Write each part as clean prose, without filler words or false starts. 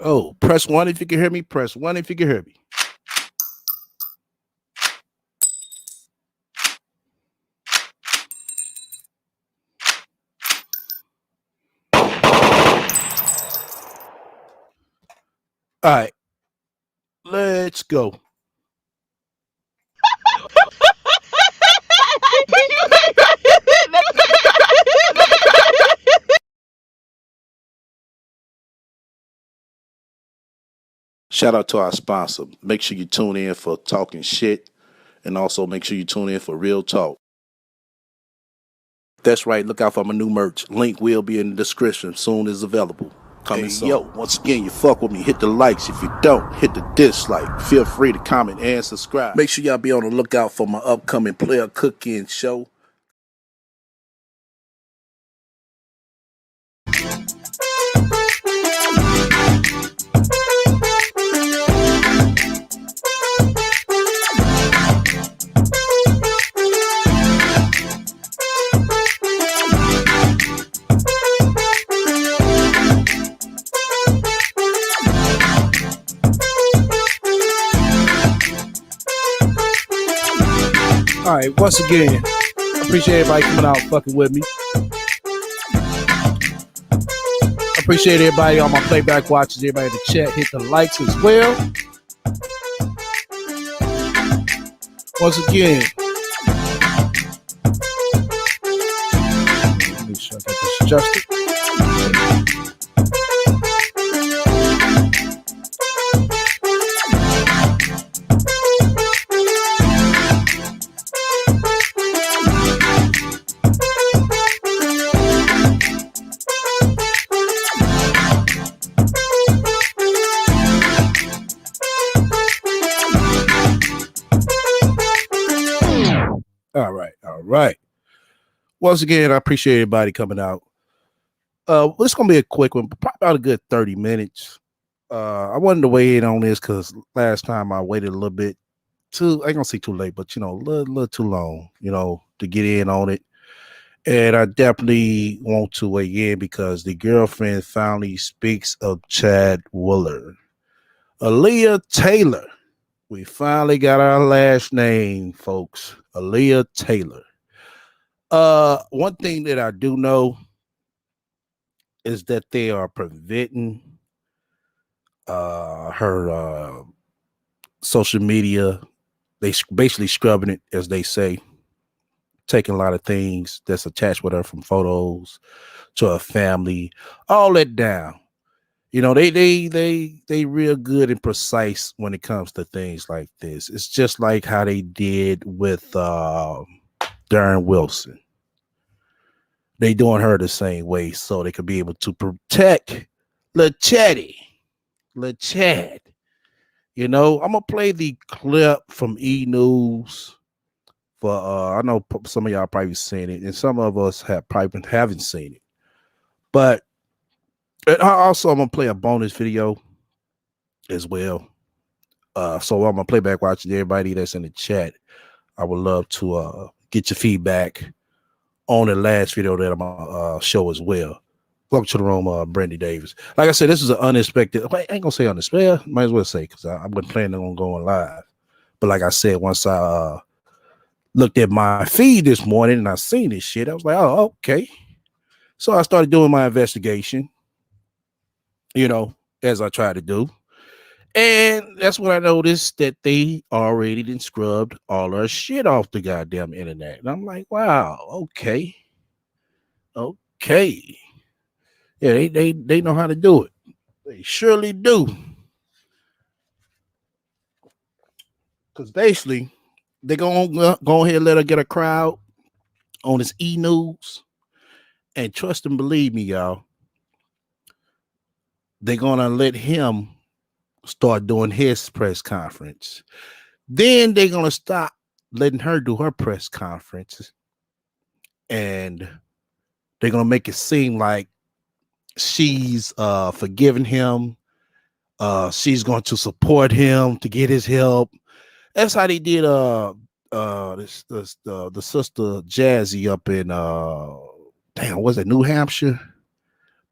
Oh, press one if you can hear me. Press one if you can hear me. All right, let's go. Shout out to our sponsor. Make sure you tune in for talking shit, and also make sure you tune in for real talk. That's right. Look out for my new merch. Link will be in the description soon as available. Coming soon. Yo, once again, you fuck with me. Hit the likes. If you don't, hit the dislike. Feel free to comment and subscribe. Make sure y'all be on the lookout for my upcoming player cooking show. All right, once again, I appreciate everybody coming out fucking with me. I appreciate everybody on my playback watches, everybody in the chat, hit the likes as well. Once again, make sure I get this adjusted. All right. Once again, I appreciate everybody coming out. It's gonna be a quick one, probably about a good 30 minutes. I wanted to weigh in on this because last time I waited a little bit I ain't gonna say too late, but a little too long, to get in on it. And I definitely want to weigh in because the girlfriend finally speaks of Chad Wooler. Aaliyah Taylor. We finally got our last name, folks. Aaliyah Taylor. One thing that I do know is that they are preventing her social media. They basically scrubbing it, as they say, taking a lot of things that's attached with her, from photos to her family, all that down. They real good and precise when it comes to things like this. It's just like how they did with Darren Wilson. They doing her the same way so they could be able to protect Lil Chad. I'm gonna play the clip from E News for I know some of y'all probably seen it, and some of us haven't seen it. But I'm gonna play a bonus video as well. So I'm gonna play back watching everybody that's in the chat. I would love to get your feedback on the last video that I'm gonna show as well. Welcome to the room, Brandy Davis. Like I said, this is an unexpected. I ain't gonna say unexpected. Might as well say, because I've been planning on going live. But like I said, once I looked at my feed this morning and I seen this shit, I was like, oh, okay. So I started doing my investigation, as I try to do. And that's when I noticed that they already done scrubbed all our shit off the goddamn internet. And I'm like, wow, okay. Yeah, they know how to do it. They surely do. Because basically, they're going to go ahead and let her get a crowd on this E! News. And trust and believe me, y'all, they're going to let him start doing his press conference. Then they're going to stop letting her do her press conferences. And they're going to make it seem like she's forgiving him. She's going to support him to get his help. That's how they did the sister Jazzy up in was it New Hampshire?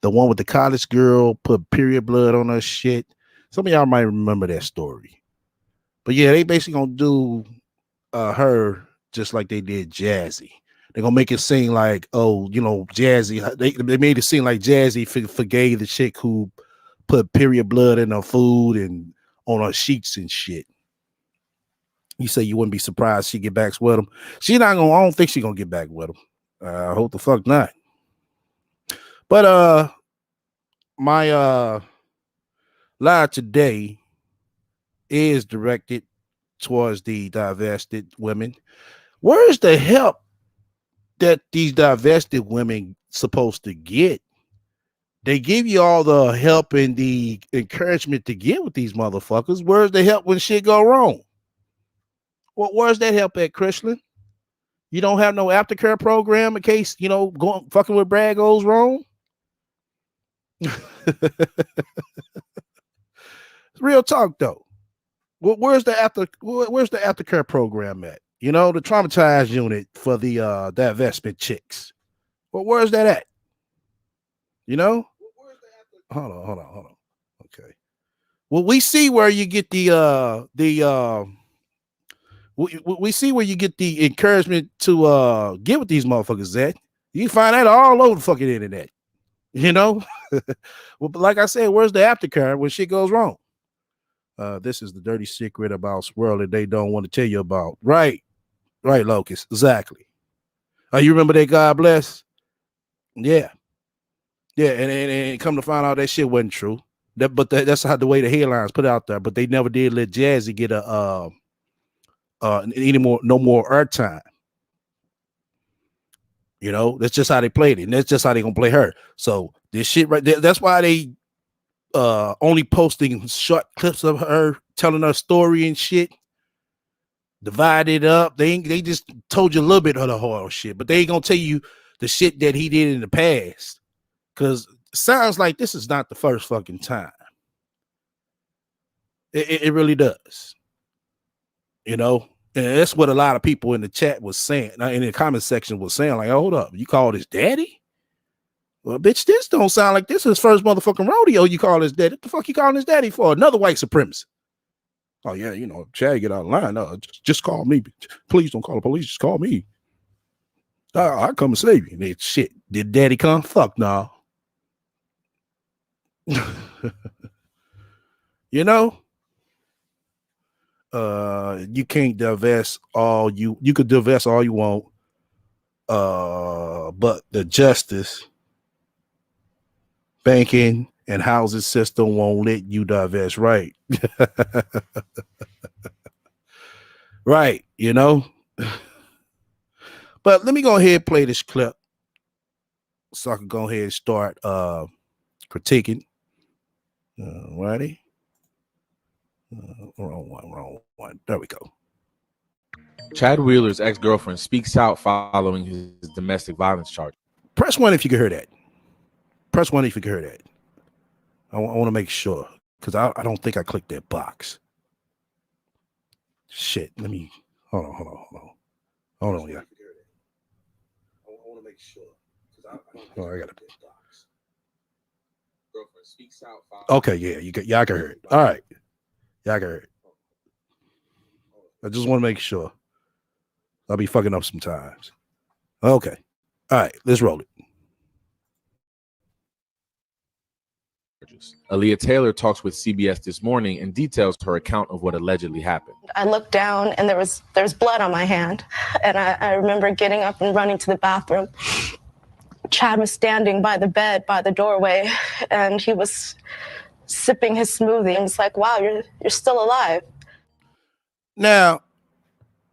The one with the college girl put period blood on her shit. Some of y'all might remember that story. But yeah, they basically gonna do her just like they did Jazzy. They're gonna make it seem like, oh, you know, Jazzy. They made it seem like Jazzy forgave the chick who put period blood in her food and on her sheets and shit. You say you wouldn't be surprised she get back with him. She not gonna. I don't think she gonna get back with him. I hope the fuck not. But my live today is directed towards the divested women. Where's the help that these divested women supposed to get? They give you all the help and the encouragement to get with these motherfuckers. Where's the help when shit go wrong? Well, where's that help at, Christian? You don't have no aftercare program in case, you know, going fucking with Brad goes wrong. Real talk though. Well, where's the aftercare program at? You know, the traumatized unit for the divestment chicks. Well, where's that at? You know? Hold on. Okay. Well, we see where you get we see where you get the encouragement to get with these motherfuckers at. You can find that all over the fucking internet. You know? Well, but like I said, where's the aftercare when shit goes wrong? This is the dirty secret about Swirl that they don't want to tell you about. Right, Locust. Exactly. You remember that God bless? Yeah. And come to find out that shit wasn't true. That's how the way the headlines put out there. But they never did let Jazzy get no more airtime. You know, that's just how they played it, and that's just how they gonna play her. So this shit right there, that's why they only posting short clips of her telling her story and shit. Divided up. They just told you a little bit of the horror shit, but they ain't gonna tell you the shit that he did in the past. Cause it sounds like this is not the first fucking time. It really does. You know, and that's what a lot of people in the chat was saying, in the comment section was saying, like, hold up, you call this daddy? Well, bitch, this don't sound like this is his first motherfucking rodeo. You call his daddy? What the fuck you calling his daddy for? Another white supremacist. Oh yeah, you know, Chad, get out of line. Just call me. Please don't call the police. Just call me. I'll come and save you. And they, shit, did daddy come? Fuck no. You know, you can't divest all you could divest all you want, but the justice, banking, and housing system won't let you divest, right? Right, you know. But let me go ahead and play this clip so I can go ahead and start critiquing. Righty. Wrong one. There we go. Chad Wheeler's ex-girlfriend speaks out following his domestic violence charge. Press 1 if you can hear that. Press 1 if you can hear that. I want to make sure, because I don't think I clicked that box. Shit, let me hold on. Yeah. I want to make sure, because I got to. Girlfriend speaks out. Okay, yeah, I can hear it. All right, yeah, I can hear it. I just want to make sure. I'll be fucking up sometimes. Okay, all right, let's roll it. Aaliyah Taylor talks with CBS This Morning and details her account of what allegedly happened. I looked down and there was blood on my hand. And I remember getting up and running to the bathroom. Chad was standing by the bed, by the doorway, and he was sipping his smoothie. And it's like, wow, you're still alive. Now,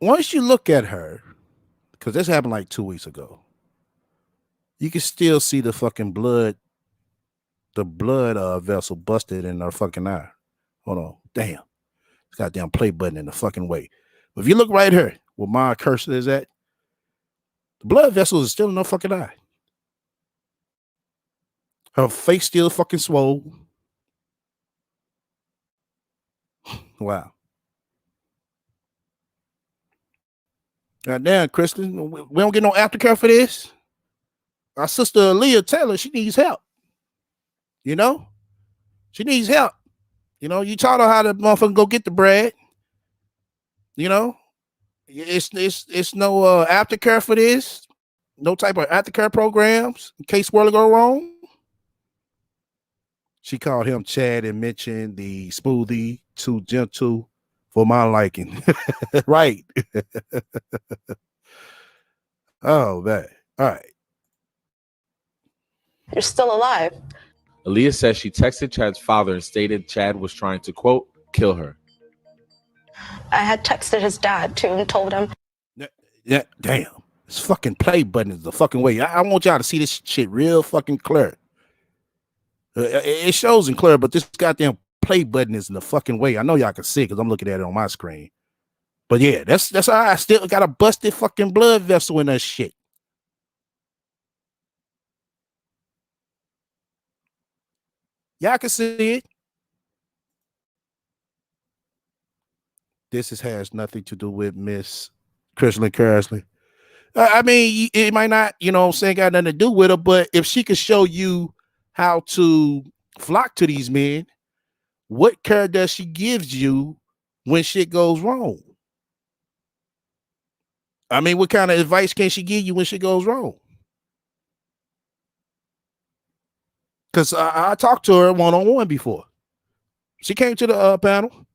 once you look at her, because this happened like 2 weeks ago, you can still see the fucking blood. The blood vessel busted in her fucking eye. Hold on. Damn. Goddamn play button in the fucking way. But if you look right here, where my cursor is at, the blood vessel is still in her fucking eye. Her face still fucking swole. Wow. Goddamn, Kristen. We don't get no aftercare for this. Our sister Aaliyah Taylor, she needs help. You know, she needs help. You know, you taught her how to motherfucking go get the bread. You know, it's no aftercare for this. No type of aftercare programs in case world go wrong. She called him Chad and mentioned the smoothie too gentle for my liking. Right. Oh man. All right. You're still alive. Aaliyah says she texted Chad's father and stated Chad was trying to, quote, kill her. I had texted his dad too and told him. Yeah, damn. This fucking play button is the fucking way. I want y'all to see this shit real fucking clear. It shows in clear, but this goddamn play button is in the fucking way. I know y'all can see it because I'm looking at it on my screen. But yeah, that's how I still got a busted fucking blood vessel in that shit. Y'all can see it. This has nothing to do with Miss Crystal Kersley. I mean, it might not, you know what I'm saying, got nothing to do with her, but if she could show you how to flock to these men, what care does she gives you when shit goes wrong? I mean, what kind of advice can she give you when shit goes wrong? Because I talked to her one-on-one before. She came to the panel.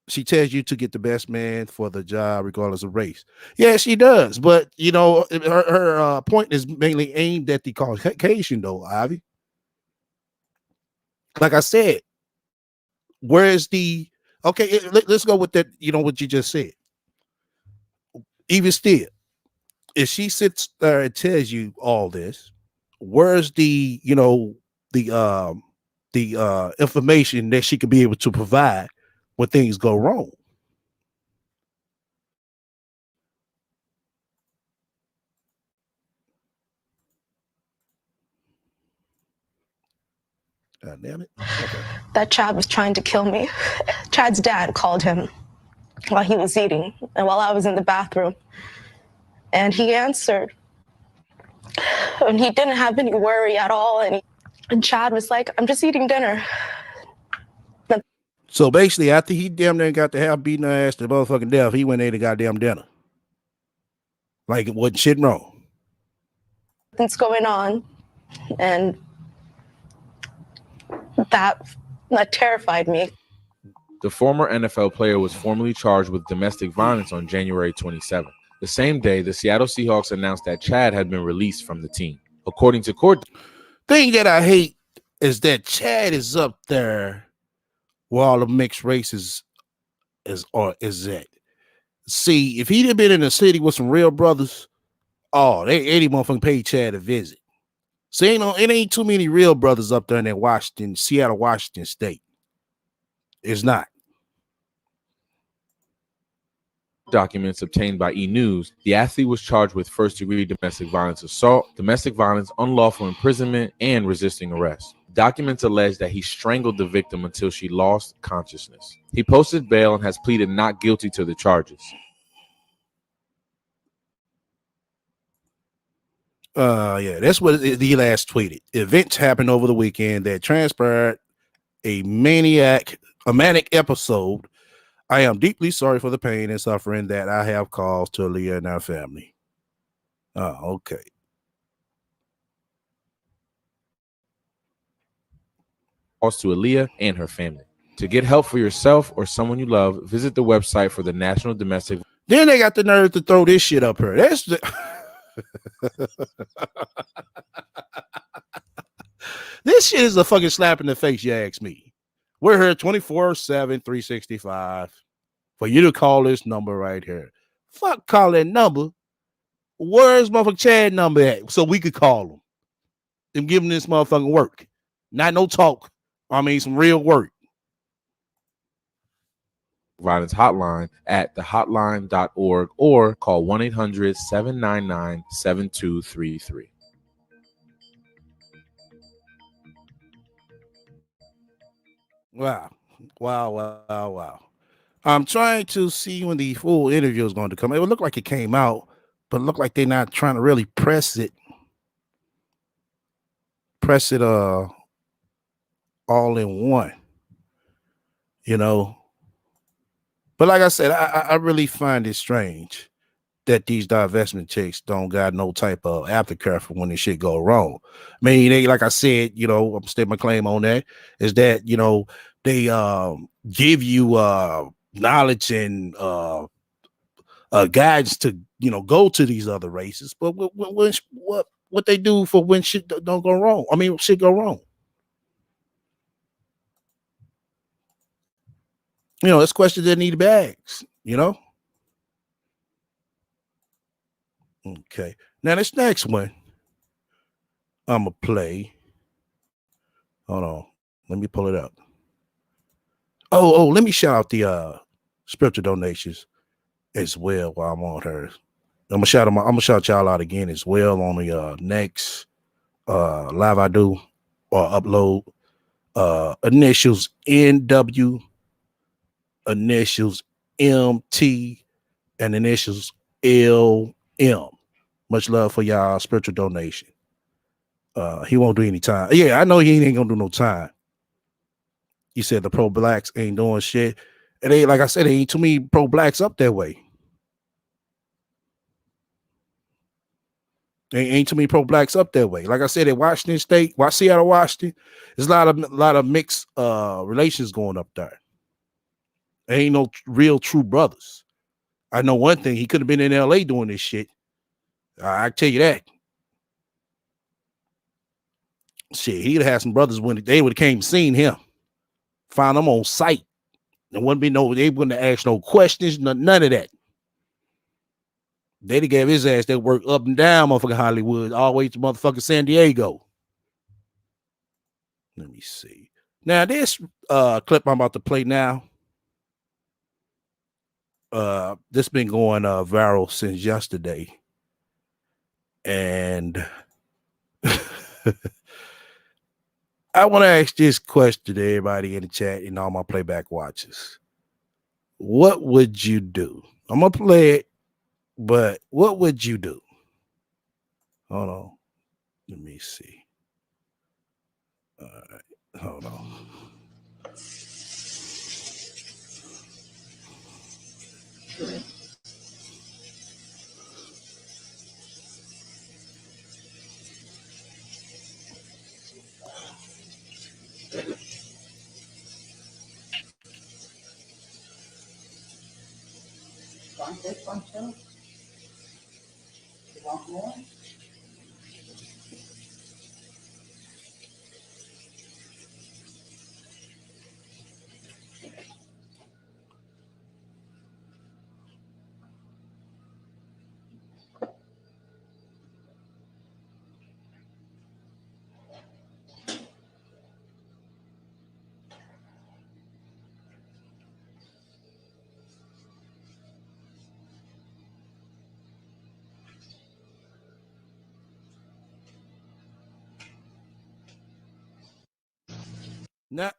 She tells you to get the best man for the job, regardless of race. Yeah, she does. But, you know, her point is mainly aimed at the Caucasian, though, Ivy. Like I said, where's the... Okay, let's go with that, you know, what you just said. Even still, if she sits there and tells you all this, where's the, you know, the information that she could be able to provide when things go wrong? God damn it. Okay. That Chad was trying to kill me. Chad's dad called him while he was eating and while I was in the bathroom. And he answered. And he didn't have any worry at all. And Chad was like, I'm just eating dinner. So basically, after he damn near got the hell beating her ass to motherfucking death, he went and ate a goddamn dinner. Like it wasn't shit wrong. Nothing's going on. And that terrified me. The former NFL player was formally charged with domestic violence on January 27th. The same day, the Seattle Seahawks announced that Chad had been released from the team. According to court, thing that I hate is that Chad is up there where all the mixed races is at. See, if he'd have been in a city with some real brothers, any motherfucking paid Chad to visit. So it ain't too many real brothers up there in that Seattle, Washington state. It's not. Documents obtained by E! News, the athlete was charged with first-degree domestic violence assault, domestic violence, unlawful imprisonment, and resisting arrest. Documents allege that he strangled the victim until she lost consciousness. He posted bail and has pleaded not guilty to the charges. Yeah, that's what the last tweeted. Events happened over the weekend that transpired a manic episode. I am deeply sorry for the pain and suffering that I have caused to Aaliyah and our family. Oh, okay. Calls to Aaliyah and her family. To get help for yourself or someone you love, visit the website for the National Domestic. Then they got the nerve to throw this shit up here. That's the this shit is a fucking slap in the face, you ask me. We're here 24/7, 365 for you to call this number right here. Fuck call that number. Where's motherfucking Chad number at? So we could call him and give him this motherfucking work. Not no talk. I mean some real work. Violence hotline at thehotline.org or call 1-800-799-7233. Wow. I'm trying to see when the full interview is going to come. It would look like it came out, but it looked like they're not trying to really press it all in one, you know. But like I said, I really find it strange that these divestment chicks don't got no type of aftercare for when this shit go wrong. I mean, they, like I said, you know, I'm stating my claim on that is that, you know, they give you knowledge and guidance to, you know, go to these other races, but what they do for when shit don't go wrong? I mean, shit go wrong. You know, it's questions that need bags, you know. Okay. Now this next one I'ma play. Hold on. Let me pull it up. Oh, let me shout out the spiritual donations as well while I'm on her. I'm gonna shout y'all out again as well on the next live I do or upload. Initials NW, initials MT, and initials LM. Much love for y'all spiritual donation. He won't do any time. Yeah, I know he ain't gonna do no time. He said the pro blacks ain't doing shit. It ain't, like I said, there ain't too many pro blacks up that way. Ain't too many pro blacks up that way. Like I said, at Washington State, Seattle, Washington, there's a lot of mixed relations going up there. There ain't no real true brothers. I know one thing, he could have been in LA doing this shit. I tell you that. Shit, he'd have had some brothers when they would have came and seen him. Found them on site. There wouldn't be no, they wouldn't have asked no questions, none of that. They'd have gave his ass that work up and down motherfucking Hollywood, all the way to motherfucking San Diego. Let me see. Now, this clip I'm about to play now, this been going viral since yesterday. And I want to ask this question to everybody in the chat and all my playback watchers. What would you do? I'm going to play it, but what would you do? Hold on. Let me see. All right. Hold on.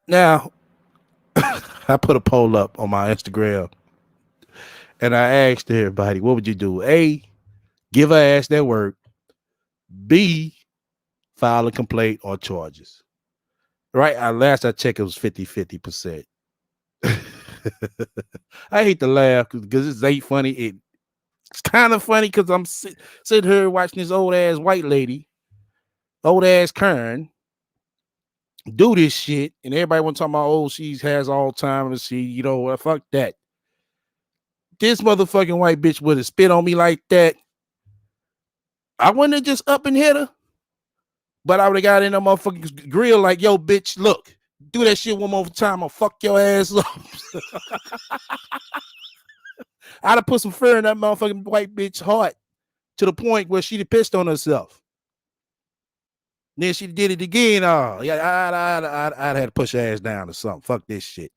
Now I put a poll up on my Instagram and I asked everybody, what would you do? A, give her ass that work. B, file a complaint or charges. Right? Last I checked, it was 50%. I hate to laugh because it ain't funny. It's kind of funny because I'm sitting here watching this old ass white lady, old ass Karen, do this shit, and everybody want to talk about, oh, she has Alzheimer's. She, you know, fuck that. This motherfucking white bitch would have spit on me like that. I wouldn't have just up and hit her, but I would have got in that motherfucking grill like, yo, bitch, look, do that shit one more time, I'll fuck your ass up. I'd have put some fear in that motherfucking white bitch heart to the point where she'd have pissed on herself. Then she did it again. Oh, yeah, I'd have to push her ass down or something. Fuck this shit.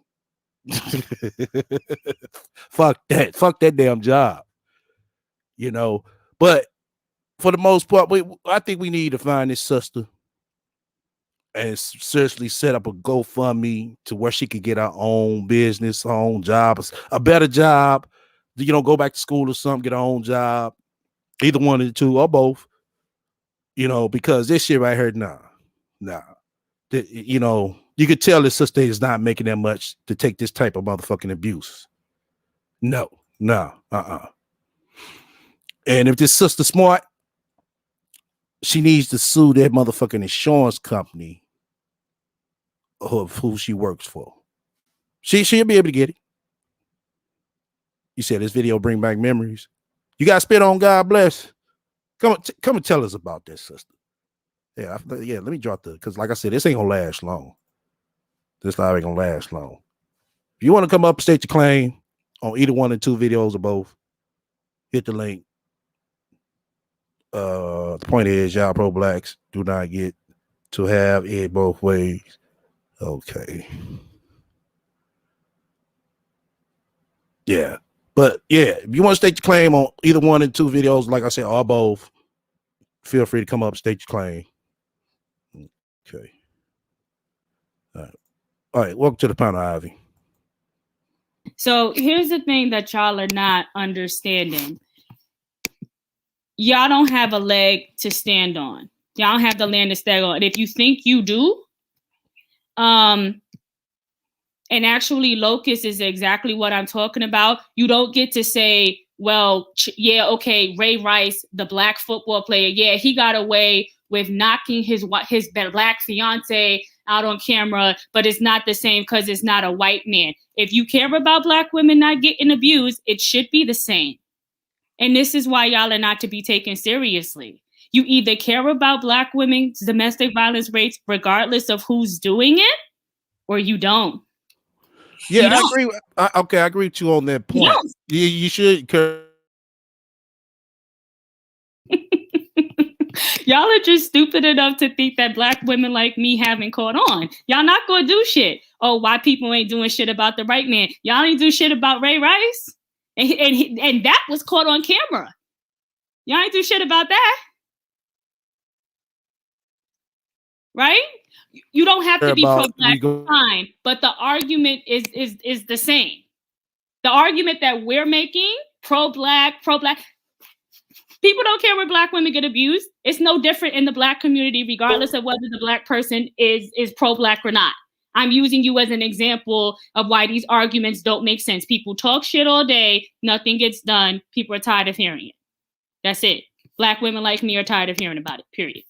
Fuck that. Fuck that damn job. You know, but for the most part, I think we need to find this sister and seriously set up a GoFundMe to where she could get her own business, her own job, a better job. You know, go back to school or something, get her own job, either one of the two or both. You know, because this shit right here, nah. You know, You could tell his sister is not making that much to take this type of motherfucking abuse. No. And if this sister smart, she needs to sue that motherfucking insurance company of who she works for. She'll be able to get it. You said this video bring back memories. You got spit on God bless. Come and tell us about this, sister. Yeah, let me drop because like I said, this ain't gonna last long. This live ain't gonna last long. If you want to come up and state your claim on either one of the two videos or both, hit the link. The point is, y'all pro-blacks do not get to have it both ways. Okay. Yeah. But yeah, if you want to state your claim on either one of the two videos, like I said, or both, feel free to come up and state your claim. Okay. All right. Welcome to the panel, Ivy. So here's the thing that y'all are not understanding. Y'all don't have a leg to stand on. Y'all don't have the land to stand on. And if you think you do, and actually Locust is exactly what I'm talking about. You don't get to say, well, yeah, okay, Ray Rice, the black football player, yeah, he got away with knocking his black fiance out on camera, but it's not the same because it's not a white man. If you care about black women not getting abused, it should be the same. And this is why y'all are not to be taken seriously. You either care about black women's domestic violence rates, regardless of who's doing it, or you don't. Yeah, I agree. Okay, I agree with you on that point. You should care. Y'all are just stupid enough to think that black women like me haven't caught on. Y'all not gonna do shit. Oh, why people ain't doing shit about the right man? Y'all ain't do shit about Ray Rice, and that was caught on camera. Y'all ain't do shit about that, right? You don't have to be pro-black, fine, but the argument is the same. The argument that we're making, pro-black. People don't care where black women get abused. It's no different in the black community, regardless of whether the black person is pro-black or not. I'm using you as an example of why these arguments don't make sense. People talk shit all day, nothing gets done. People are tired of hearing it. That's it. Black women like me are tired of hearing about it, period.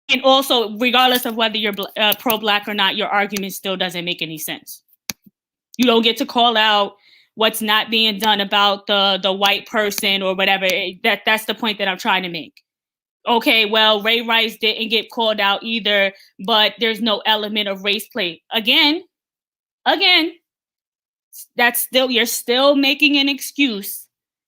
And also, regardless of whether you're pro-black or not, your argument still doesn't make any sense. You don't get to call out what's not being done about the white person or whatever. That's the point that I'm trying to make. Okay, well, Ray Rice didn't get called out either, but there's no element of race play. Again, that's still, you're still making an excuse.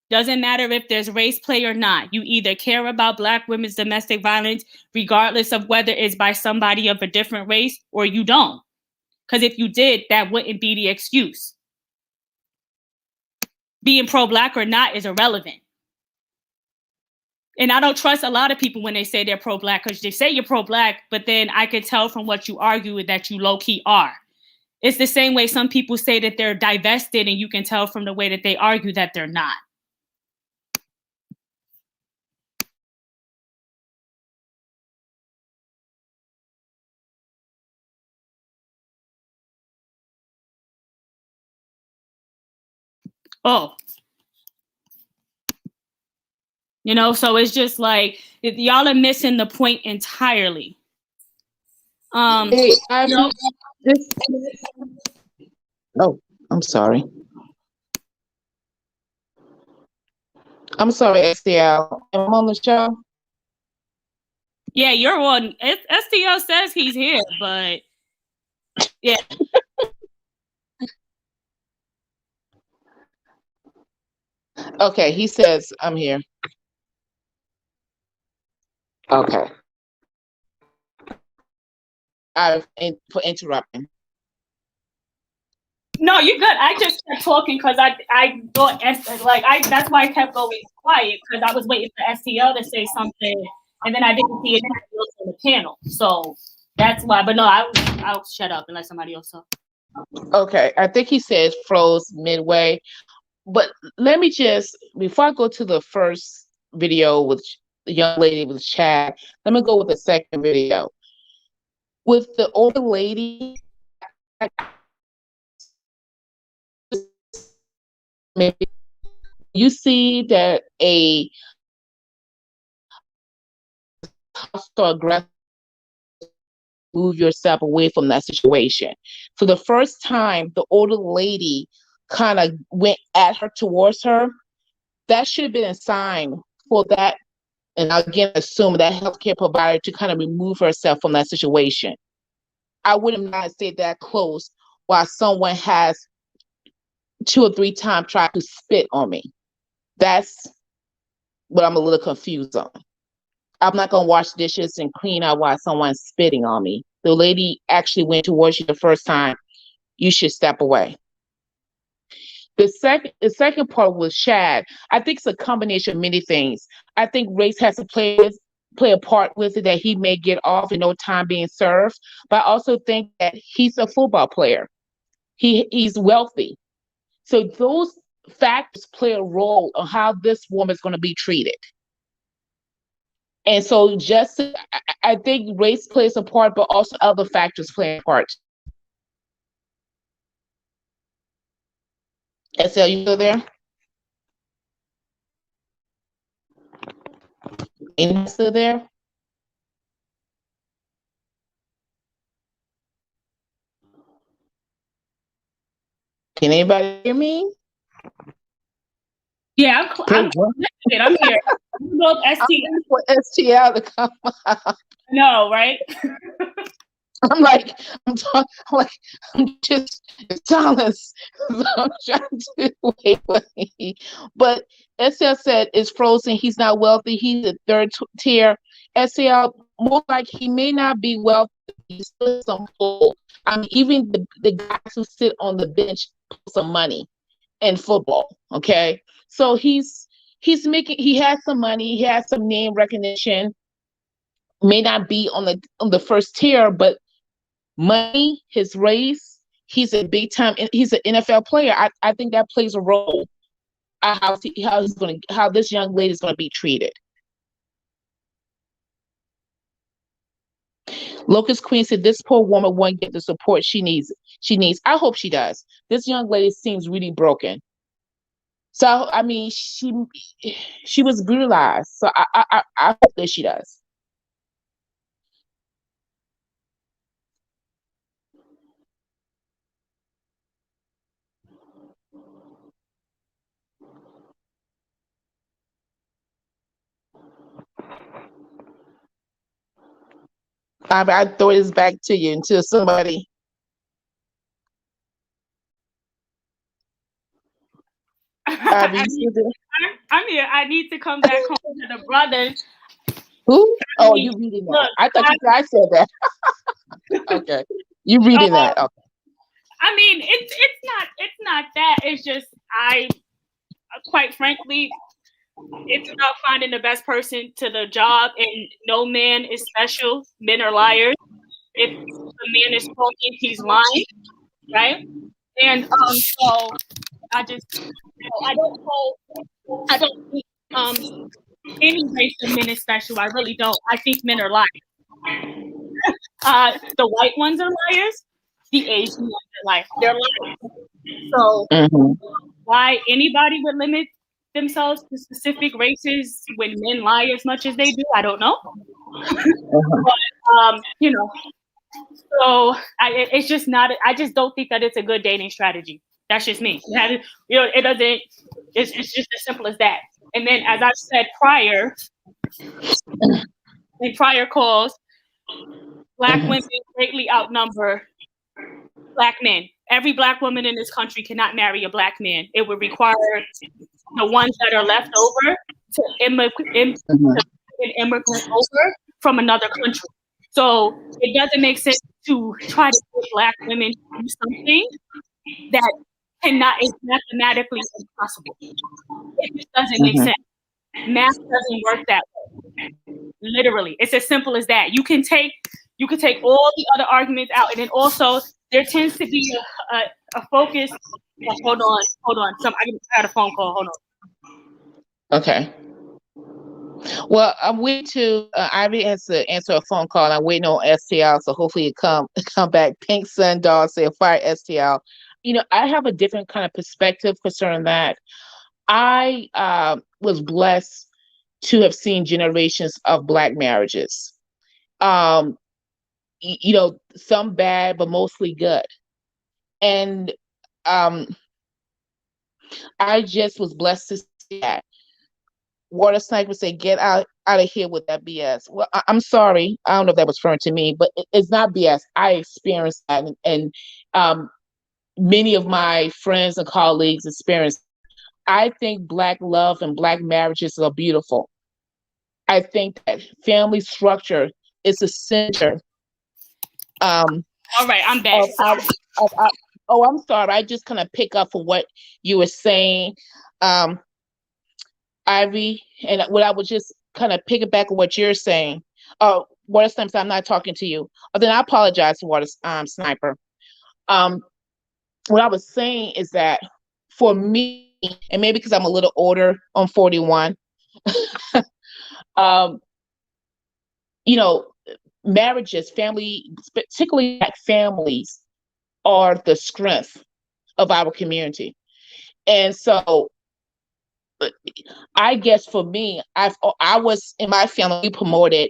Doesn't matter if there's race play or not. You either care about black women's domestic violence, regardless of whether it's by somebody of a different race, or you don't. Because if you did, that wouldn't be the excuse. Being pro-black or not is irrelevant. And I don't trust a lot of people when they say they're pro-black, because they say you're pro-black, but then I could tell from what you argue that you low-key are. It's the same way some people say that they're divested, and you can tell from the way that they argue that they're not. Oh, you know, so it's just like y'all are missing the point entirely. Hey, oh, I'm sorry. I'm sorry, STL. I'm on the show. Yeah, you're on. STL says he's here, but yeah. Okay, he says I'm here. Okay. For interrupting. No, you're good. I just kept talking because I thought that's why I kept going quiet, because I was waiting for STL to say something, and then I didn't see anybody else on the panel. So that's why. But no, I'll shut up and let somebody else talk. Okay, I think he says froze midway. But let me just, before I go to the first video with the young lady with Chad. Let me go with the second video. With the older lady, maybe you see that a hostile aggressive, move yourself away from that situation. So the first time the older lady kind of went at her towards her, that should have been a sign for that, and again assume that healthcare provider to kind of remove herself from that situation. I would have not stayed that close while someone has 2 or 3 times tried to spit on me. That's what I'm a little confused on. I'm not gonna wash dishes and clean out while someone's spitting on me. The lady actually went towards you the first time. You should step away. The second part was Shad. I think it's a combination of many things. I think race has to play a part with it, that he may get off in no time being served. But I also think that he's a football player. He's wealthy. So those factors play a role on how this woman is going to be treated. And so I think race plays a part, but also other factors play a part. SL, you still there? Anybody still there? Can anybody hear me? Yeah, I'm here. Both STL. For STL to come out. No, right? I'm just silence. So I'm trying to wait. But SL said it's frozen. He's not wealthy. He's a third tier. SL, more like he may not be wealthy. He's still some pull. I mean, even the guys who sit on the bench pull some money in football. Okay, so he has some money. He has some name recognition. May not be on the first tier, but money, his race, he's a big time. He's an NFL player. I think that plays a role. How this young lady is going to be treated. Locust Queen said this poor woman won't get the support she needs. I hope she does. This young lady seems really broken. So I mean, she was brutalized. So I hope that she does. I throw this back to you until somebody. I'm here. I need to come back home to the brothers. Who? Oh, you reading that? Look, I thought I said that. Okay, you reading that? Okay. I mean, it's not that. It's just quite frankly, it's about finding the best person to the job, and no man is special. Men are liars. If a man is talking, he's lying, right? And so I don't think any race of men is special. I really don't. I think men are liars. The white ones are liars. The Asian ones are liars. They're liars. So why anybody would limit themselves to specific races when men lie as much as they do, I don't know. But so it's just not. I just don't think that it's a good dating strategy. That's just me. It doesn't. It's just as simple as that. And then, as I've said prior, in prior calls, Black women greatly outnumber Black men. Every Black woman in this country cannot marry a Black man. It would require the ones that are left over to immigrate over from another country. So it doesn't make sense to try to get Black women to do something that is mathematically impossible. It just doesn't make sense. Math doesn't work that way. Literally, it's as simple as that. You can take all the other arguments out, and then also there tends to be a focus. Hold on. I had a phone call. Hold on. Okay. Well, I'm waiting to Ivy has to answer a phone call. And I'm waiting on STL, so hopefully it come back. Pink Sun Doll say fire STL. I have a different kind of perspective concerning that. I was blessed to have seen generations of Black marriages. Um, some bad, but mostly good. And I just was blessed to see that. Water Sniper say, get out of here with that BS. Well, I'm sorry. I don't know if that was referring to me, but it's not BS. I experienced that. And many of my friends and colleagues experienced. I think Black love and Black marriages are beautiful. I think that family structure is the center. All right, I'm back. I'm sorry. I just kind of pick up from what you were saying, Ivy, and what I was just kind of piggyback on what you're saying. Water Sniper, I'm not talking to you. Then I apologize, Water Sniper. What I was saying is that for me, and maybe because I'm a little older, I'm 41. Marriages, family, particularly Black families, are the strength of our community. And so I guess for me, I was in my family, we promoted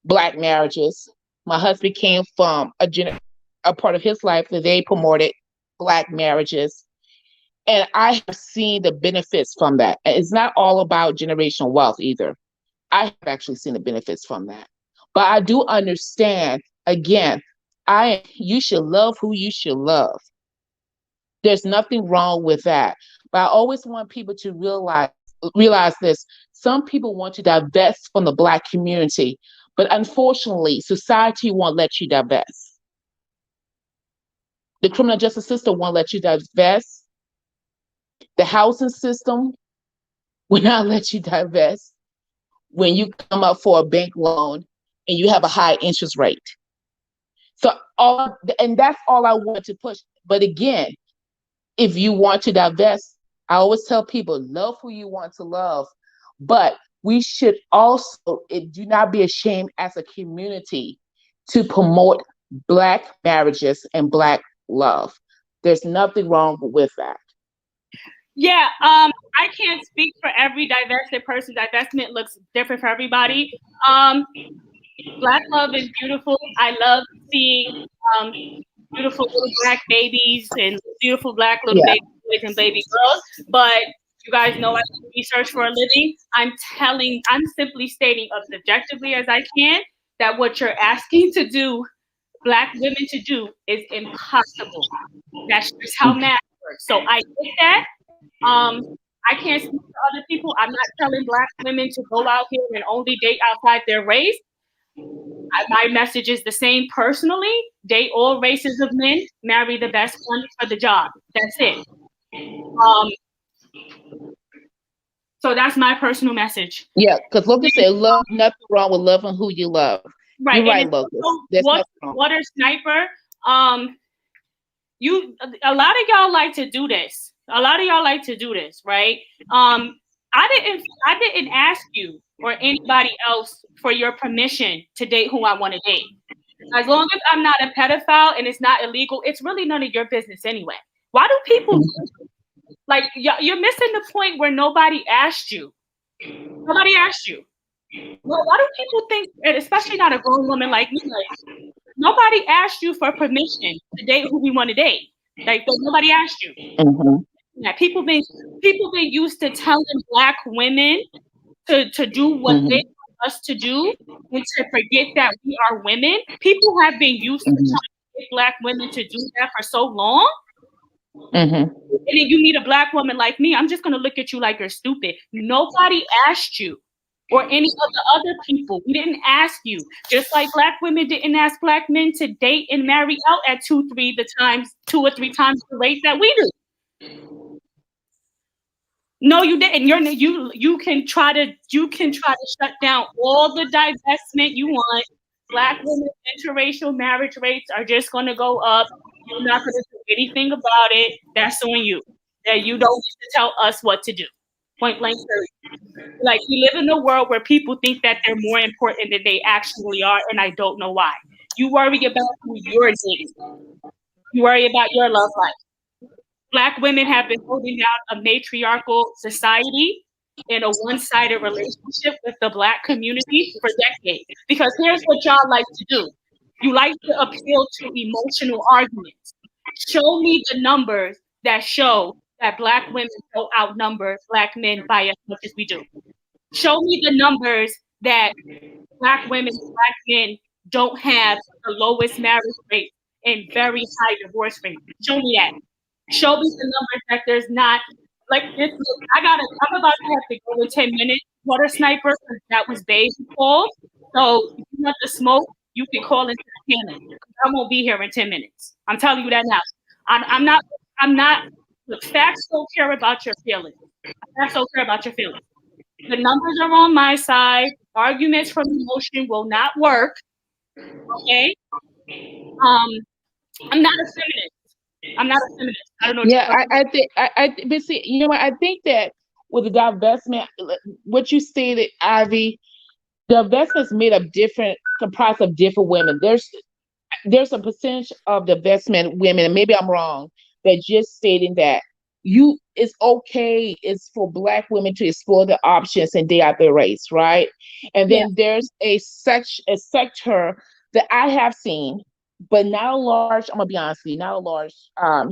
Black marriages. My husband came from a part of his life that they promoted Black marriages. And I have seen the benefits from that. It's not all about generational wealth either. I have actually seen the benefits from that. But I do understand, again, you should love who you should love. There's nothing wrong with that. But I always want people to realize this. Some people want to divest from the Black community, but unfortunately, society won't let you divest. The criminal justice system won't let you divest. The housing system will not let you divest when you come up for a bank loan and you have a high interest rate. And that's all I want to push. But again, if you want to divest, I always tell people, love who you want to love. But we should also do not be ashamed as a community to promote Black marriages and Black love. There's nothing wrong with that. Yeah, I can't speak for every divested person. Divestment looks different for everybody. Black love is beautiful. I love seeing beautiful little Black babies and beautiful Black little baby boys and baby girls. But you guys know I do research for a living. I'm simply stating as objectively as I can that what you're asking to do, Black women to do, is impossible. That's just how math works. So I get that. I can't speak for other people. I'm not telling Black women to go out here and only date outside their race. My message is the same personally. Date all races of men, marry the best one for the job. That's it. So that's my personal message. Yeah, because Locus said, love, nothing wrong with loving who you love. Right. You're right, Locus. Water Sniper, a lot of y'all like to do this. Right? I didn't ask you or anybody else for your permission to date who I want to date. As long as I'm not a pedophile and it's not illegal, it's really none of your business anyway. Why do people like you're missing the point where nobody asked you? Nobody asked you. Well, why do people think, and especially not a grown woman like me, like, nobody asked you for permission to date who we want to date? Like nobody asked you. Mm-hmm. Yeah, people been used to telling Black women to do what they want us to do and to forget that we are women. People have been used to trying to get Black women to do that for so long. And then you meet a Black woman like me, I'm just gonna look at you like you're stupid. Nobody asked you or any of the other people. We didn't ask you. Just like Black women didn't ask Black men to date and marry out at 2 or 3 times the rate that we do. No, you didn't. You can try to shut down all the divestment you want. Black women interracial marriage rates are just going to go up. You're not going to do anything about it. That's on you. That you don't need to tell us what to do. Point blank. Like, we live in a world where people think that they're more important than they actually are, and I don't know why. You worry about who you're dating. You worry about your love life. Black women have been holding down a matriarchal society in a one-sided relationship with the Black community for decades. Because here's what y'all like to do. You like to appeal to emotional arguments. Show me the numbers that show that Black women don't outnumber Black men by as much as we do. Show me the numbers that Black women, Black men don't have the lowest marriage rate and very high divorce rate. Show me that. Show me the numbers that there's not like this. I'm about to have to go in 10 minutes. Water sniper, because that was Babe's call. So if you want the smoke, you can call into the cannon. I won't be here in 10 minutes. I'm telling you that now. I'm not. Look, facts don't care about your feelings. Facts don't care about your feelings. The numbers are on my side. Arguments from emotion will not work. Okay. I'm not a feminist. I don't know. Yeah, I think but see, you know what? I think that with the divestment, what you stated, Ivy, the investment's made of comprised of different women. There's a percentage of the investment women, and maybe I'm wrong, that just stating that it's okay, it's for Black women to explore the options and date out their race, right? And then there's a sector that I have seen, but not a large, I'm gonna be honest with you, not a large,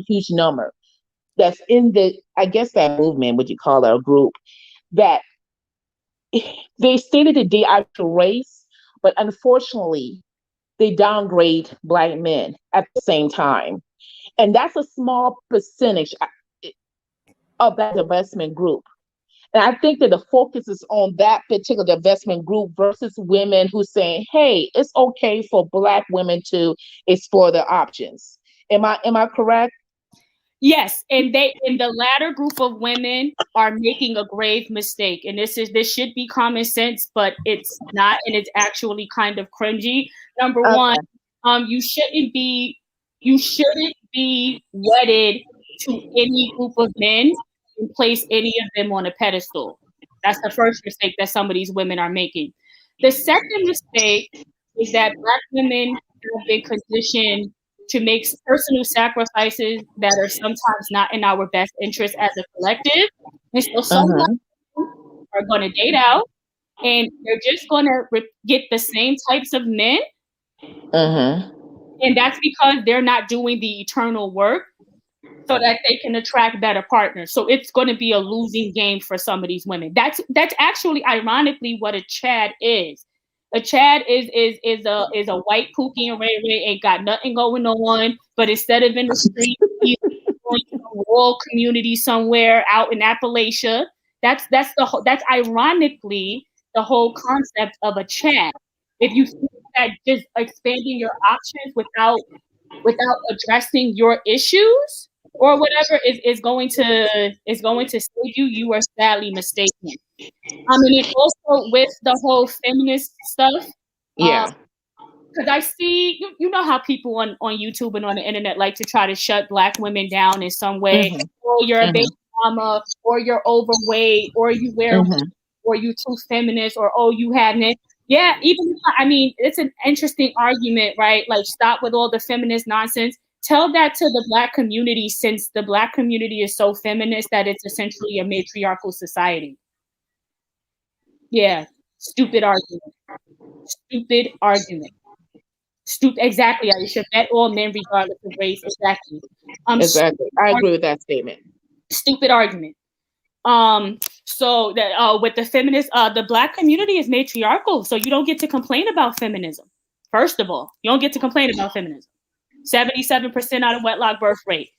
huge number that's in I guess that movement, what you call it, a group, that they stated that they are to race, but unfortunately, they downgrade Black men at the same time. And that's a small percentage of that investment group. And I think that the focus is on that particular investment group versus women who saying, hey, it's okay for Black women to explore their options. Am I correct? Yes, and the latter group of women are making a grave mistake, and this should be common sense, but it's not, and it's actually kind of cringy. Number one, you shouldn't be wedded to any group of men and place any of them on a pedestal. That's the first mistake that some of these women are making. The second mistake is that Black women have been conditioned to make personal sacrifices that are sometimes not in our best interest as a collective. And so some people are going to date out, and they're just going to get the same types of men. And that's because they're not doing the eternal work so that they can attract better partners. So it's going to be a losing game for some of these women. That's actually ironically what a Chad is. A Chad is a white Pookie and Ray Ray, ain't got nothing going on, but instead of in the street, he's going to a rural community somewhere out in Appalachia. That's ironically the whole concept of a Chad. If you think that just expanding your options without addressing your issues or whatever is going to save you, you are sadly mistaken. And also with the whole feminist stuff. Yeah. Because I see, you know how people on YouTube and on the internet like to try to shut Black women down in some way. Or you're a baby mama, or you're overweight, or you wear, or you too feminist, or oh, you haven't. Yeah, it's an interesting argument, right? Like, stop with all the feminist nonsense. Tell that to the Black community, since the Black community is so feminist that it's essentially a matriarchal society. Yeah, stupid argument. Exactly, Aisha. Bet all men regardless of race. Exactly. Exactly. I agree with that statement. Stupid argument. So that with the feminist, the Black community is matriarchal, so you don't get to complain about feminism. First of all, you don't get to complain about feminism. 77% out of wedlock birth rate.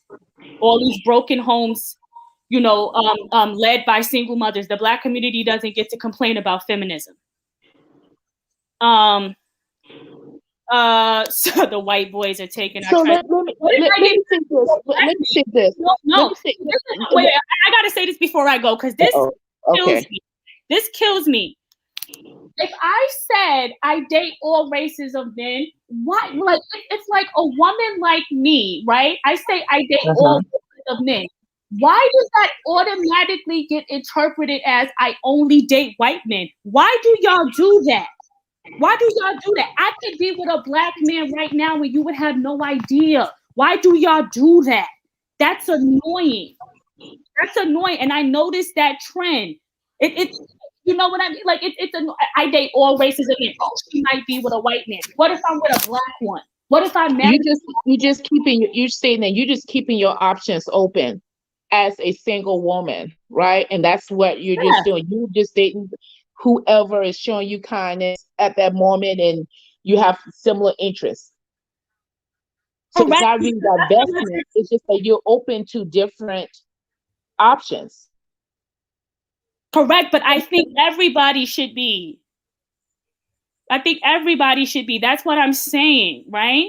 All these broken homes, led by single mothers. The Black community doesn't get to complain about feminism. So the white boys are taking. So let me say this. Wait, I gotta say this before I go, because this kills me. This kills me. If I said I date all races of men, what? Like, it's like a woman like me, right? I say I date all races of men. Why does that automatically get interpreted as I only date white men? Why do y'all do that? Why do y'all do that? I could be with a black man right now and you would have no idea. Why do y'all do that? That's annoying. That's annoying. And I noticed that trend. It's you know what I mean? Like I date all races of men. Oh, she might be with a white man. What if I'm with a black one? What if I'm married? You're saying that you're just keeping your options open as a single woman, right? And that's what you're just doing. You're just dating whoever is showing you kindness at that moment, and you have similar interests. So it's not really divestment. It's just that you're open to different options. Correct, but I think everybody should be. That's what I'm saying, right?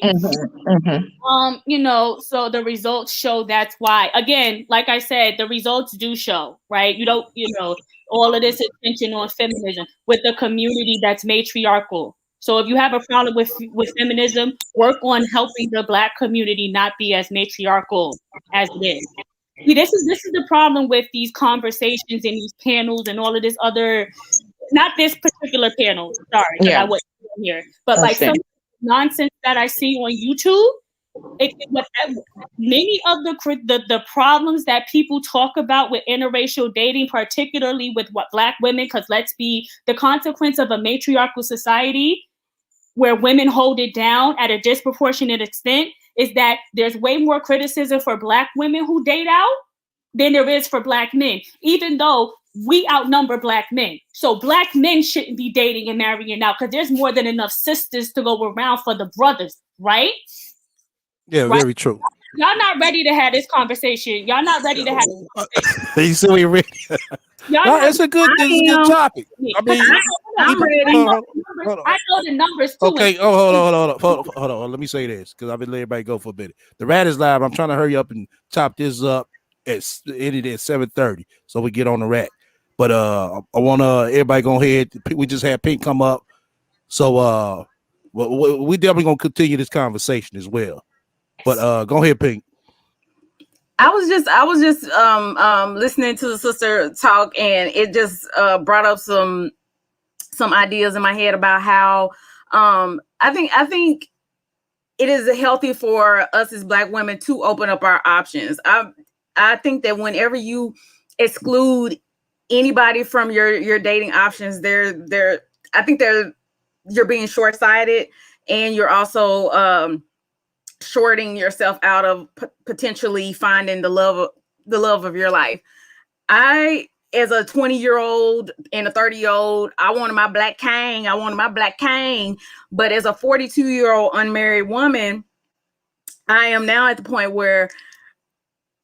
You know, so the results show that's why. Again, like I said, the results do show, right? You don't, you know, all of this attention on feminism with the community that's matriarchal. So if you have a problem with feminism, work on helping the Black community not be as matriarchal as it is. See, this is the problem with these conversations and these panels and all of this other, not this particular panel, sorry, that I wasn't here, but like some nonsense that I see on YouTube. Many of the problems that people talk about with interracial dating, particularly with Black women, because let's be the consequence of a matriarchal society where women hold it down at a disproportionate extent, is that there's way more criticism for Black women who date out than there is for Black men, even though we outnumber Black men. So Black men shouldn't be dating and marrying out because there's more than enough sisters to go around for the brothers, right? Yeah, right? Very true. Y'all not ready to have this conversation. Y'all not ready to have this conversation. You see we ready? It's a good topic. I mean, I'm ready. I know the numbers too. Okay, hold on. Let me say this because I've been letting everybody go for a bit. The Rat is live. I'm trying to hurry up and chop this up. It's ended at 7:30, so we get on the Rat. But I want everybody go ahead. We just had Pink come up, so we definitely gonna continue this conversation as well. But go ahead, Pink. I was just listening to the sister talk, and it just brought up some ideas in my head about how I think it is healthy for us as Black women to open up our options. I think that whenever you exclude anybody from your dating options, you're being short-sighted, and you're also shorting yourself out of potentially finding the love of your life. I, as a 20-year-old and a 30-year-old, I wanted my black king. But as a 42-year-old unmarried woman, I am now at the point where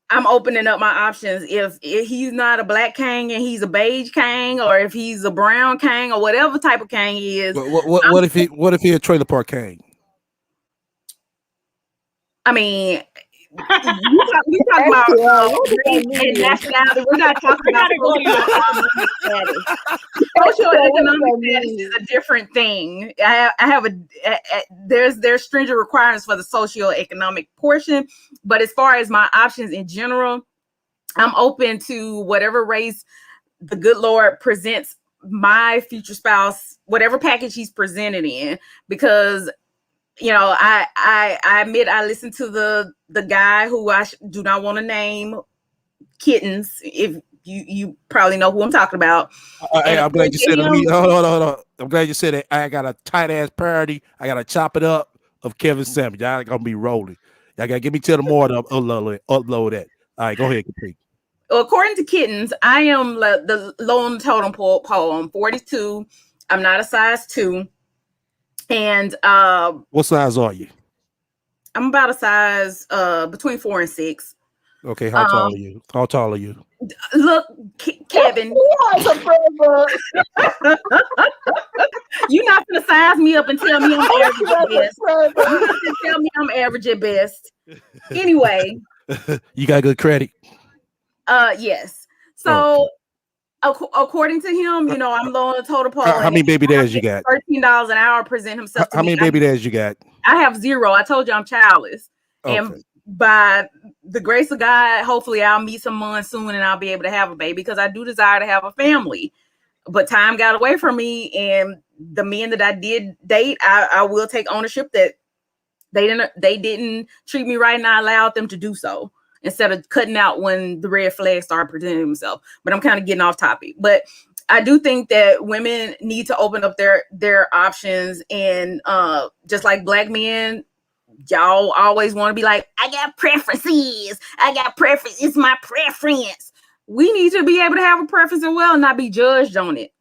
I'm opening up my options. If he's not a black king and he's a beige king, or if he's a brown king, or whatever type of king he is. What if he a trailer park king? I mean, we talk about nationality. We're not talking about socioeconomic status is a different thing. I have there's stringent requirements for the socioeconomic portion, but as far as my options in general, I'm open to whatever race the good Lord presents my future spouse, whatever package he's presented in, because you know, I admit I listened to the guy who I do not want to name, Kittens. If you probably know who I'm talking about. I'm glad you said it. Hold on. I'm glad you said it. I got a tight ass parody. I got to chop it up of Kevin Samuels. Y'all gonna be rolling. Y'all gotta give me till the morning to upload that. All right, go ahead, Capri. According to Kittens, I am the low on the totem pole. I'm 42. I'm not a size 2. And what size are you? I'm about a size between 4 and 6. Okay, how tall are you? How tall are you? Look, Kevin, you're not gonna size me up and tell me I'm average at best. You're not gonna tell me I'm average at best. Anyway, you got good credit. Yes. So. Okay. According to him, you know, I'm low on the totem pole. How many baby dads you got? $13 an hour present himself. How many baby dads you got? I have 0. I told you I'm childless. Okay. And by the grace of God, hopefully I'll meet someone soon and I'll be able to have a baby, because I do desire to have a family. But time got away from me, and the men that I did date, I will take ownership that they didn't treat me right, and I allowed them to do so instead of cutting out when the red flags started presenting themselves. But I'm kind of getting off topic. But I do think that women need to open up their options, and just like black men, y'all always want to be like, I got preferences. It's my preference. We need to be able to have a preference as well and not be judged on it.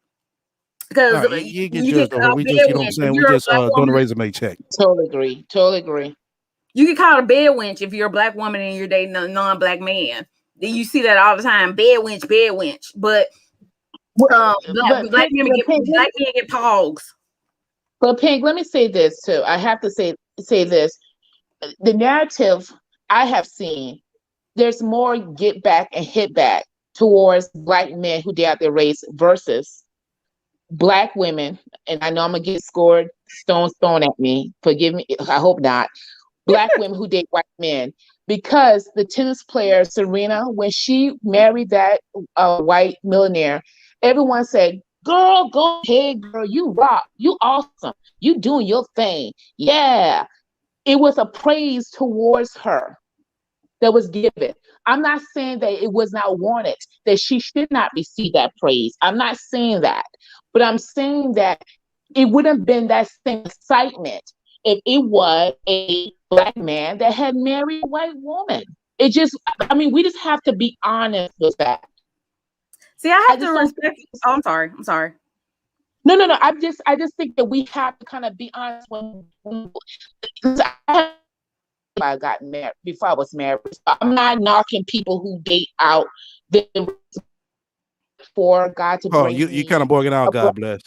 Because you get judged over. We just, you know what I'm saying? We just doing a resume check. Totally agree. You get called a bed wench if you're a black woman and you're dating a non-black man. You see that all the time. Bed wench. But black men get pogs. But Pink, let me say this too. I have to say this. The narrative I have seen, there's more get back and hit back towards black men who date out their race versus black women. And I know I'm gonna get stones thrown at me. Forgive me. I hope not. Black women who date white men, because the tennis player Serena, when she married that white millionaire, everyone said, "Girl, go ahead, girl. You rock. You awesome. You doing your thing." Yeah. It was a praise towards her that was given. I'm not saying that it was not wanted, that she should not receive that praise. I'm not saying that. But I'm saying that it wouldn't have been that same excitement if it was a black man that had married a white woman. We just have to be honest with that. See, I have to respect. Oh, I'm sorry. No. I just think that we have to kind of be honest I got married before I was married. So I'm not knocking people who date out for God to bring. You kind of bugging out. God bless.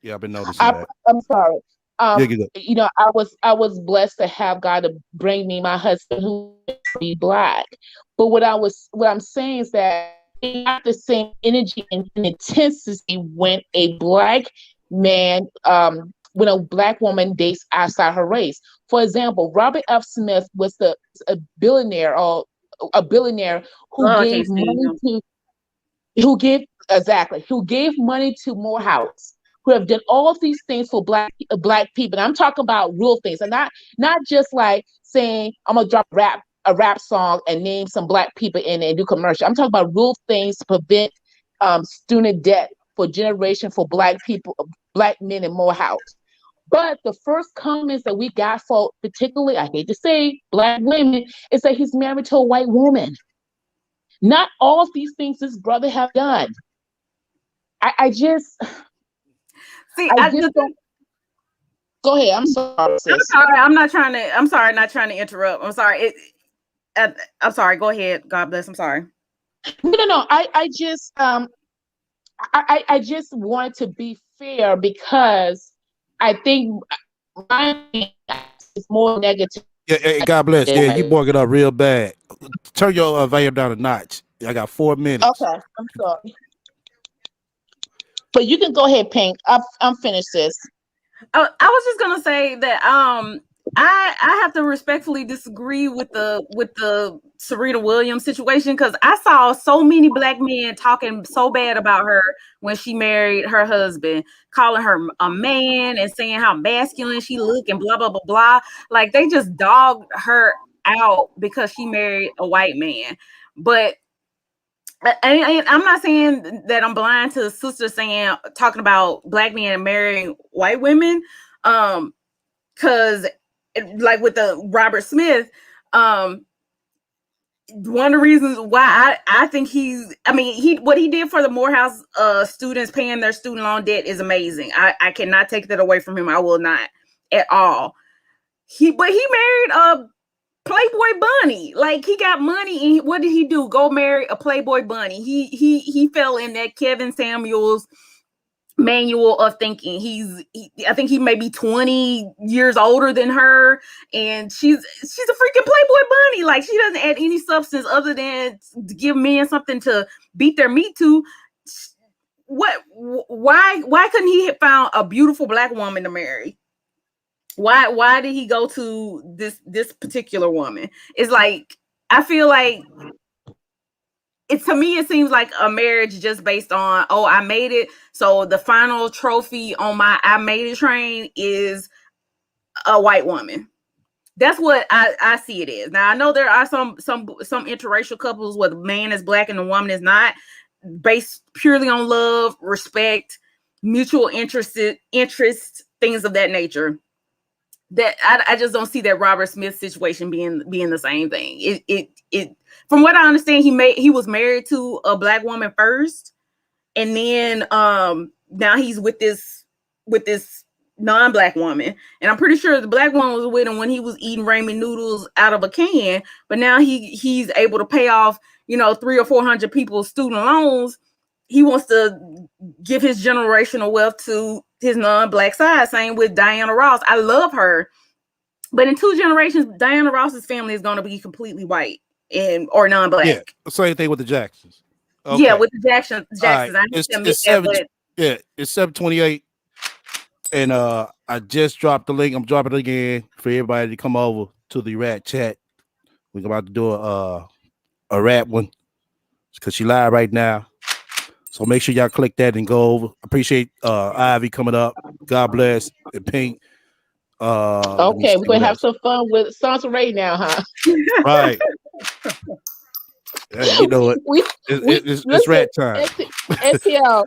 Yeah, I've been noticing that. I'm sorry. I was blessed to have God to bring me my husband who be black. But what I'm saying is that it's not the same energy and intensity when a black man, when a black woman dates outside her race. For example, Robert F. Smith was a billionaire who gave money to Morehouse, who have done all of these things for black people. And I'm talking about real things, and not just like saying I'm gonna drop a rap song and name some black people in it and do commercial. I'm talking about real things to prevent student debt for generation for black people, black men in Morehouse. But the first comments that we got for particularly, I hate to say, black women, is that he's married to a white woman. Not all of these things this brother have done. I just don't. Go ahead. I'm sorry, sis. I'm sorry, not trying to interrupt. I'm sorry. I'm sorry. Go ahead. God bless. I'm sorry. No. I just want to be fair, because I think mine is more negative. Yeah, God bless. Yeah, you bogging up real bad. Turn your volume down a notch. I got 4 minutes. Okay, I'm sorry. But you can go ahead, Pink. I'm finished, sis. I was just gonna say that I have to respectfully disagree with the Serena Williams situation, because I saw so many black men talking so bad about her when she married her husband, calling her a man and saying how masculine she looked and blah blah blah blah. Like, they just dogged her out because she married a white man. But I'm not saying that I'm blind to sisters talking about black men marrying white women, because like with the Robert Smith, one of the reasons why I think what he did for the Morehouse students paying their student loan debt is amazing. I cannot take that away from him. I will not at all. He married a Playboy bunny. Like, he got money, and what did he do? Go marry a Playboy bunny. He fell in that Kevin Samuels manual of thinking. I think he may be 20 years older than her, and she's a freaking Playboy bunny. Like, she doesn't add any substance other than to give men something to beat their meat to. Why couldn't he have found a beautiful black woman to marry? Why did he go to this particular woman? It's like, I feel like to me it seems like a marriage just based on, oh, I made it, so the final trophy on my I made it train is a white woman. That's what I see it is. Now I know there are some interracial couples where the man is black and the woman is not, based purely on love, respect, mutual interest, things of that nature. That I just don't see that Robert Smith situation being the same thing. It from what I understand, he was married to a black woman first, and then now he's with this non-black woman, and I'm pretty sure the black woman was with him when he was eating ramen noodles out of a can, but now he's able to pay off 300 or 400 people's student loans. He wants to give his generational wealth to his non-black side. Same with Diana Ross. I love her, but in 2 generations Diana Ross's family is going to be completely white or non-black. Yeah, same thing with the Jacksons. Okay. Yeah, with the Jacksons. Right. It's 7:28. And I just dropped the link. I'm dropping it again for everybody to come over to the rat chat. We're about to do a rap one because she live right now. So make sure y'all click that and go over. Appreciate Ivy coming up. God bless. And Pink. Okay, we're gonna have some fun with Sansa Ray now, huh? Right. You know it. It's rat time. STL.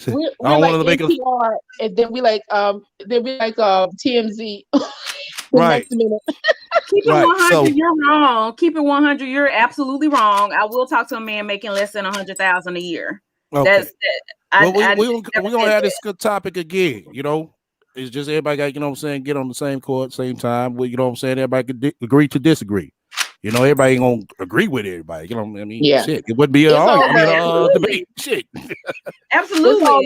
We're like NPR, and then we like TMZ. Right. Keep it 100. You're wrong. Keep it 100. You're absolutely wrong. I will talk to a man making less than 100,000 a year. Okay. We're gonna have this good topic again. It's just everybody got, get on the same court, same time. Everybody could agree to disagree. Everybody ain't gonna agree with everybody. Yeah. Shit. It wouldn't be at all. Debate. Shit. Absolutely. All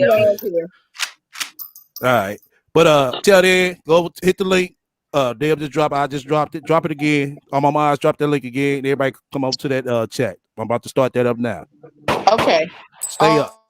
right. But till then, go hit the link. Deb just dropped. I just dropped it. Drop it again. On my mind, drop that link again. Everybody come over to that chat. I'm about to start that up now. Okay. Stay up.